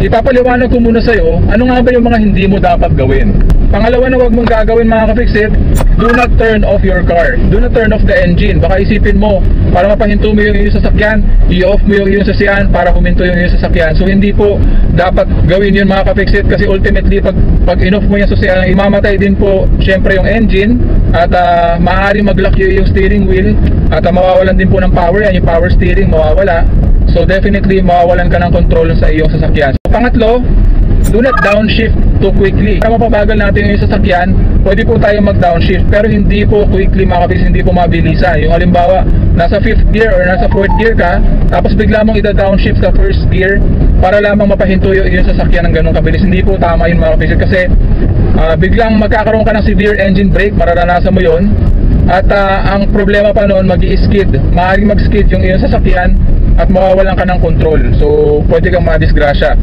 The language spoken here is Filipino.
ipapaliwanag ko muna sa'yo, ano nga ba yung mga hindi mo dapat gawin. Pangalawa na huwag mong gagawin mga ka-fixit, do not turn off your car. Do not turn off the engine. Baka isipin mo, para mapahinto mo yung iyong sasakyan, i-off mo yung iyong sasakyan para huminto yung iyong sasakyan. So hindi po dapat gawin yun mga ka-fixit, kasi ultimately pag in-off mo yung sasakyan, imamatay din po syempre yung engine, at maaari mag-lock yung steering wheel, at mawawalan din po ng power yan, yung power steering mawawala. So definitely mawawalan ka ng control sa iyong sasakyan. So, pangatlo, do not downshift too quickly. Para mapabagal natin yung sasakyan, pwede po tayo mag-downshift, pero hindi po quickly mga kapis, hindi po mabilisan. Yung halimbawa, nasa 5th gear or nasa 4th gear ka, tapos bigla mong ida-downshift sa 1st gear para lamang mapahinto yung sasakyan ng ganong kabilis. Hindi po tama yun mga kapis, kasi biglang magkakaroon ka ng severe engine brake, mararanasan mo yun. At ang problema pa noon, mag-i-skid. Maaaring mag-skid yung iyong sasakyan at mawawalan ka ng control. So pwede kang madisgrasya.